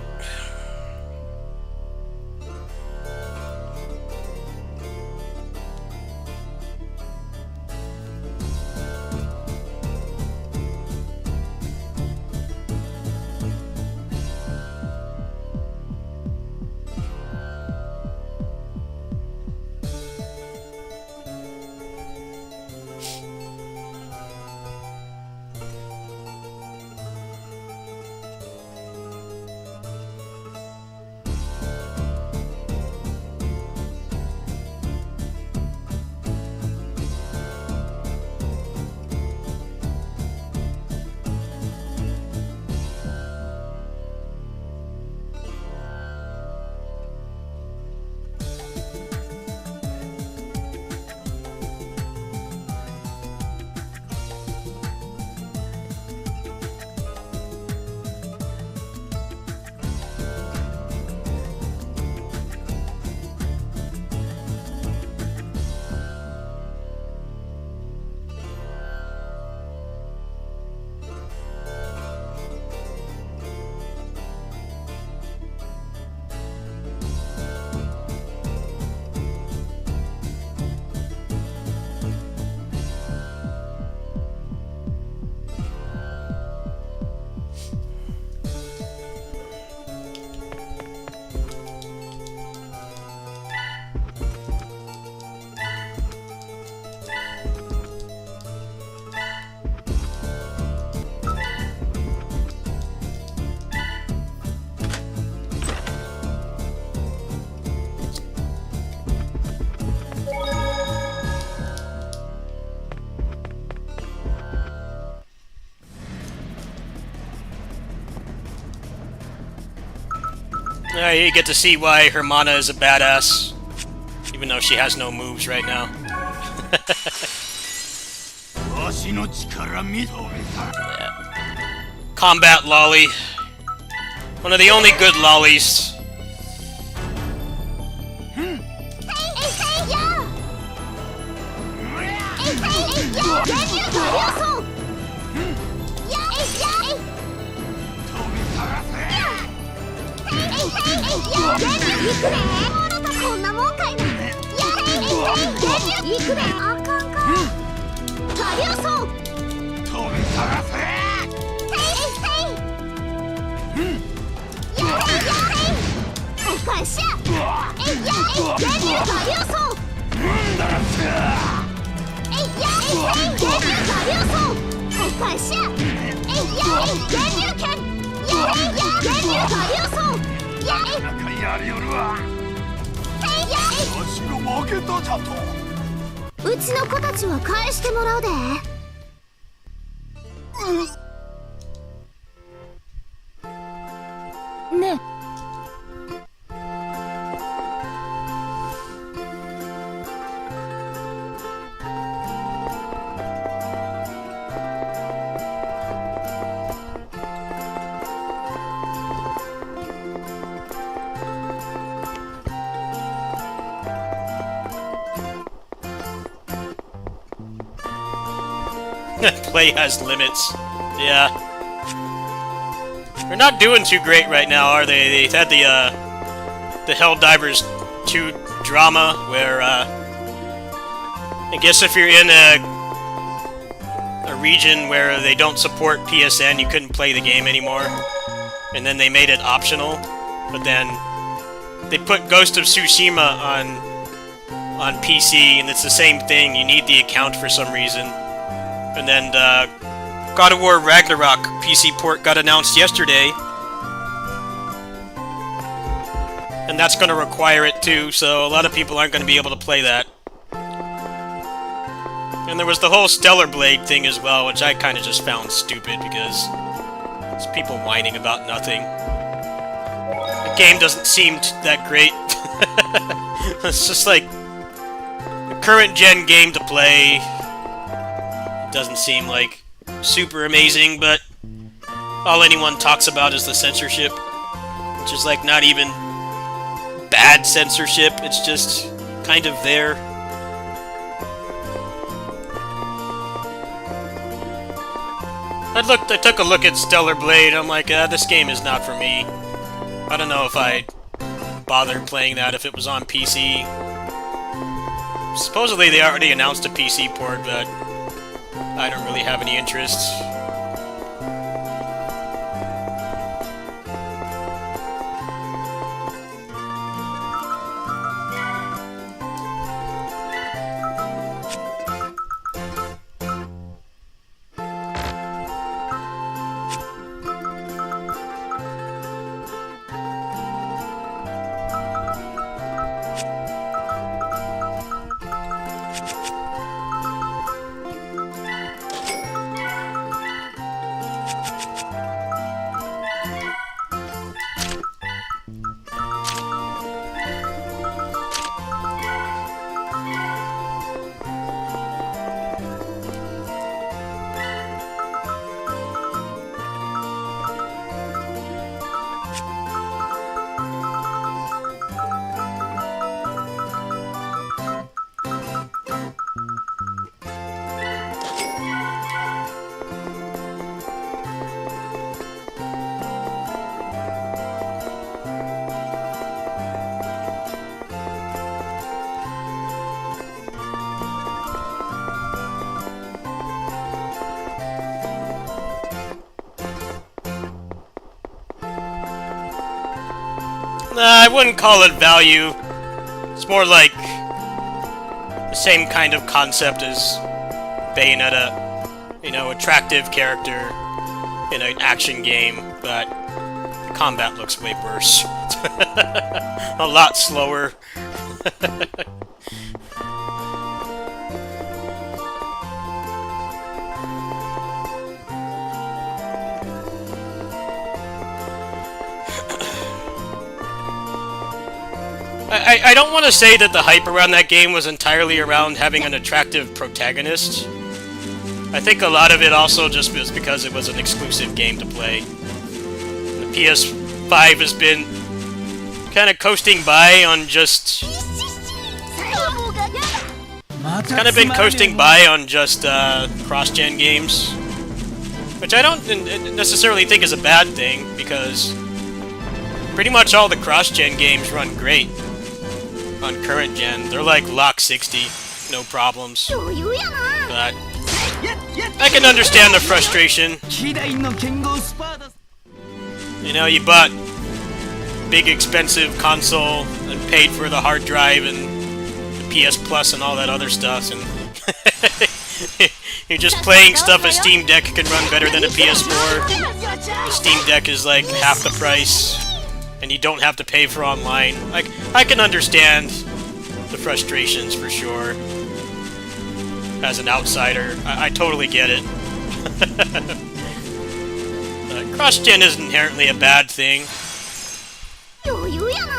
You get to see why Hermana is a badass, even though she has no moves right now. Yeah. Combat lolly. One of the only good lollies. こんなもんかいな。やいくであかんか。タリオソン。飛び探せ。返しや。タリオソン。返しや。やりよるわ。わしが負けたじゃと。うちの子たちは返してもらうで。ねえ。Play has limits. Yeah. They're not doing too great right now, are they? They had the Helldivers 2 drama, where, I guess if you're in a region where they don't support PSN, you couldn't play the game anymore. And then they made it optional, but then they put Ghost of Tsushima on PC, and it's the same thing. You need the account for some reason. And then God of War Ragnarok PC port got announced yesterday. And that's going to require it too, so a lot of people aren't going to be able to play that. And there was the whole Stellar Blade thing as well, which I kind of just found stupid because it's people whining about nothing. The game doesn't seem that great. It's just like a current gen game to play. Doesn't seem like super amazing, but all anyone talks about is the censorship, which is like not even bad censorship, it's just kind of there. I took a look at Stellar Blade, I'm like, this game is not for me. I don't know if I'd bother playing that if it was on PC. Supposedly they already announced a PC port, but I don't really have any interest. I wouldn't call it value. It's more like the same kind of concept as Bayonetta. You know, attractive character in an action game, but the combat looks way worse. A lot slower. I don't want to say that the hype around that game was entirely around having an attractive protagonist. I think a lot of it also just was because it was an exclusive game to play. The PS5 has been kind of coasting by on just... It's kind of been coasting by on just cross-gen games. Which I don't necessarily think is a bad thing, because Pretty much all the cross-gen games run great on current gen. They're like lock 60, no problems. 余裕やな But I can understand the frustration. 希代の剣豪スパーダ You know, you bought big expensive console and paid for the hard drive and the PS Plus and all that other stuff, and you're just playing stuff a Steam Deck can run better than a PS4. The Steam Deck is like half the price, and you don't have to pay for online. Like, I can understand the frustrations for sure. As an outsider, I totally get it. Cross-gen is inherently a bad thing. 余裕やな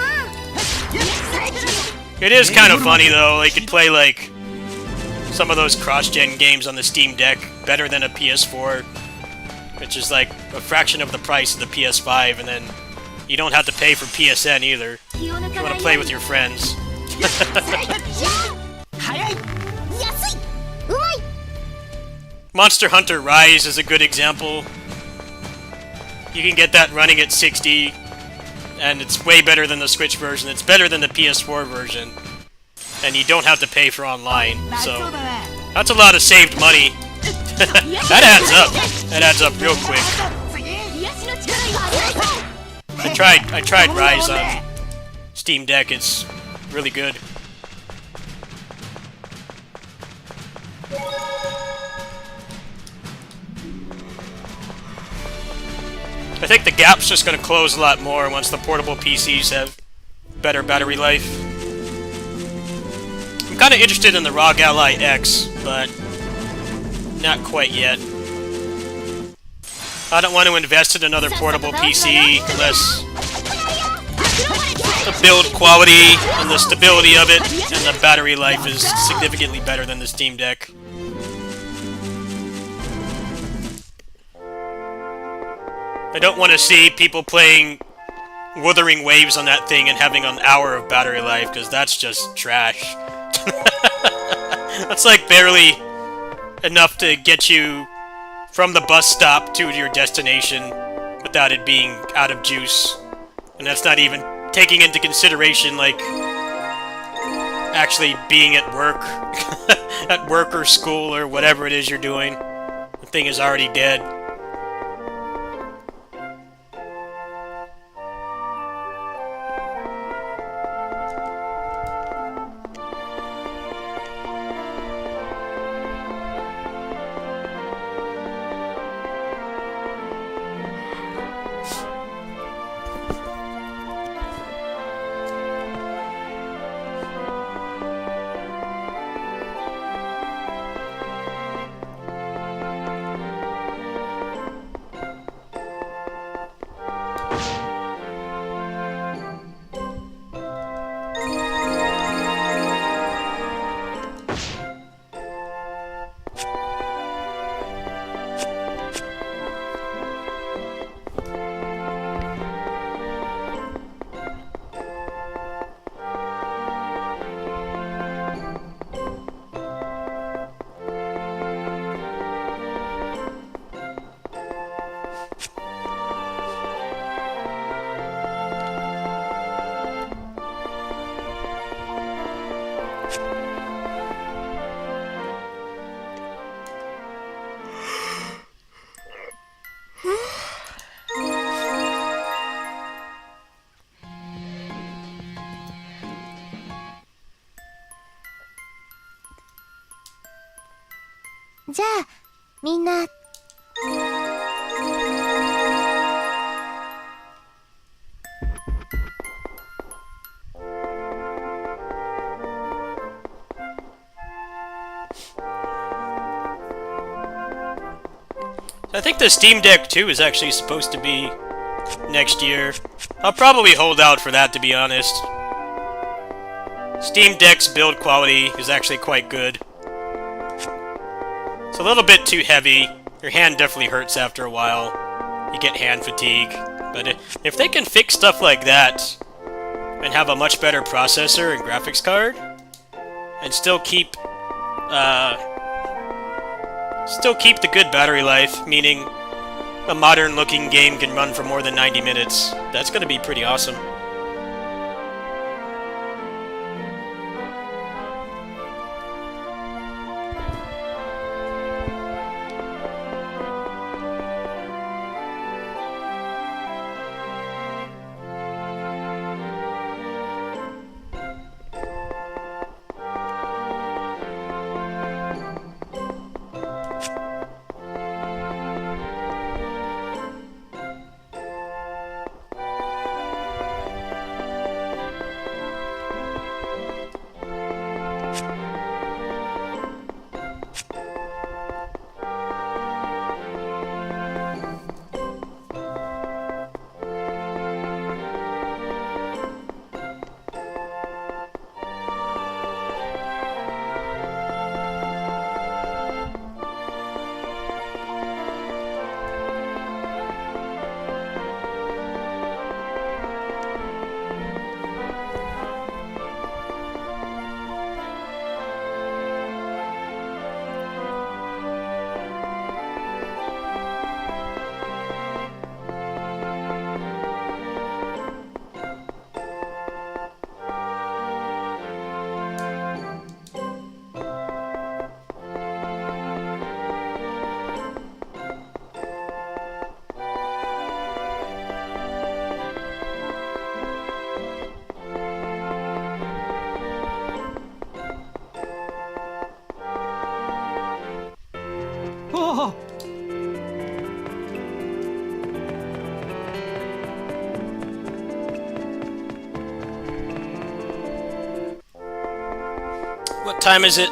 It is kind of funny though. You could play like some of those cross-gen games on the Steam Deck better than a PS4, which is like a fraction of the price of the PS5, and then you don't have to pay for PSN either. 気を抜 You か want な to い play with your friends. 早い 安い うまい Monster Hunter Rise is a good example. You can get that running at 60, and it's way better than the Switch version. It's better than the PS4 version, and you don't have to pay for online, so that's a lot of saved money. That adds up. That adds up real quick. 癒しの力が I tried Rise on Steam Deck. It's really good. I think the gap's just going to close a lot more once the portable PCs have better battery life. I'm kind of interested in the ROG Ally X, but not quite yet. I don't want to invest in another portable PC unless the build quality and the stability of it and the battery life is significantly better than the Steam Deck. I don't want to see people playing Wuthering Waves on that thing and having an hour of battery life, because that's just trash. That's like barely enough to get you from the bus stop to your destination without it being out of juice. And that's not even taking into consideration, like, actually being at work. At work or school or whatever it is you're doing. The thing is already dead. So じゃあみんな I think the Steam Deck 2 is actually supposed to be next year. I'll probably hold out for that, to be honest. Steam Deck's build quality is actually quite good. It's a little bit too heavy. Your hand definitely hurts after a while. You get hand fatigue. But if they can fix stuff like that and have a much better processor and graphics card and still keep the good battery life, meaning a modern-looking game can run for more than 90 minutes. That's gonna be pretty awesome.ああ What time is it?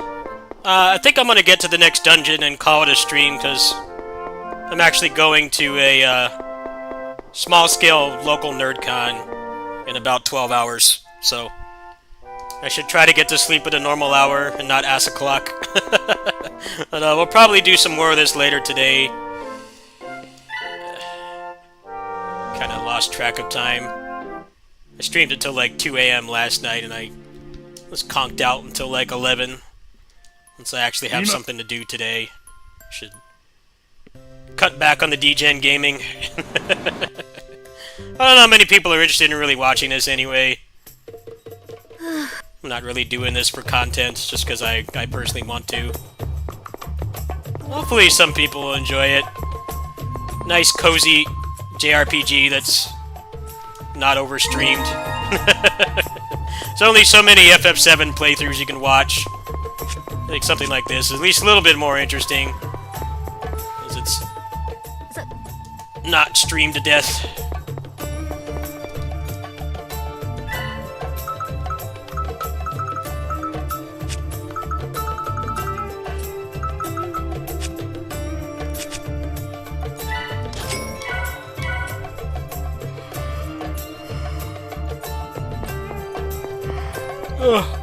I think I'm gonna get to the next dungeon and call it a stream, because I'm actually going to a small-scale local NerdCon in about 12 hours, so I should try to get to sleep at a normal hour and not ass o'clock. But we'll probably do some more of this later today. Kinda lost track of time. I streamed until like 2 AM last night, and I was conked out until like 11. Once I actually have something to do today. Should cut back on the DGen gaming. I don't know how many people are interested in really watching this anyway. I'm not really doing this for content, just because I personally want to. Hopefully some people will enjoy it. Nice, cozy JRPG that's not overstreamed. There's only so many FF7 playthroughs you can watch. I think something like this is at least a little bit more interesting, because it's not streamed to death. Ugh.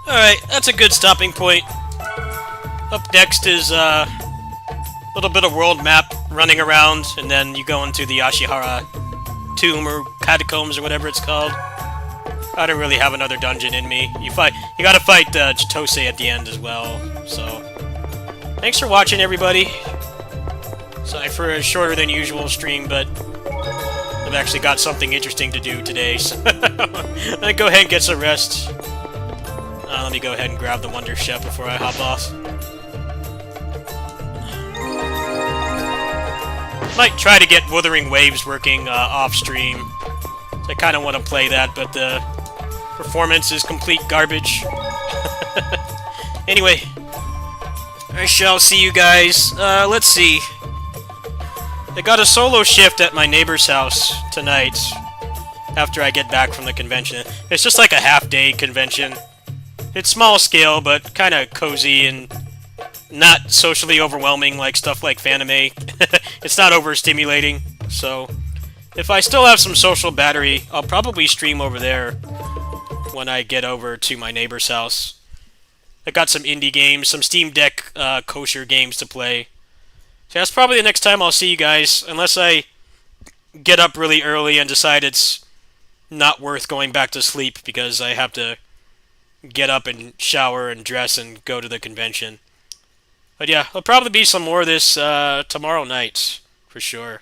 Alright, that's a good stopping point. Up next is a little bit of world map running around, and then you go into the Ashihara tomb or catacombs or whatever it's called. I don't really have another dungeon in me. You gotta fight Chitose at the end as well. So, thanks for watching, everybody. Sorry for a shorter than usual stream, but I've actually got something interesting to do today. So I'm gonna go ahead and get some rest. Let me go ahead and grab the Wonder Chef before I hop off. Might try to get Wuthering Waves working off stream. So I kind of want to play that, but the performance is complete garbage. Anyway, I shall see you guys. Let's see. I got a solo shift at my neighbor's house tonight after I get back from the convention. It's just like a half-day convention. It's small scale, but kind of cozy and not socially overwhelming like stuff like Fanime. It's not overstimulating, so if I still have some social battery, I'll probably stream over there when I get over to my neighbor's house. I got some indie games, some Steam Deck kosher games to play. So that's probably the next time I'll see you guys, unless I get up really early and decide it's not worth going back to sleep because I have to get up and shower and dress and go to the convention. But yeah, there'll probably be some more of this tomorrow night, for sure.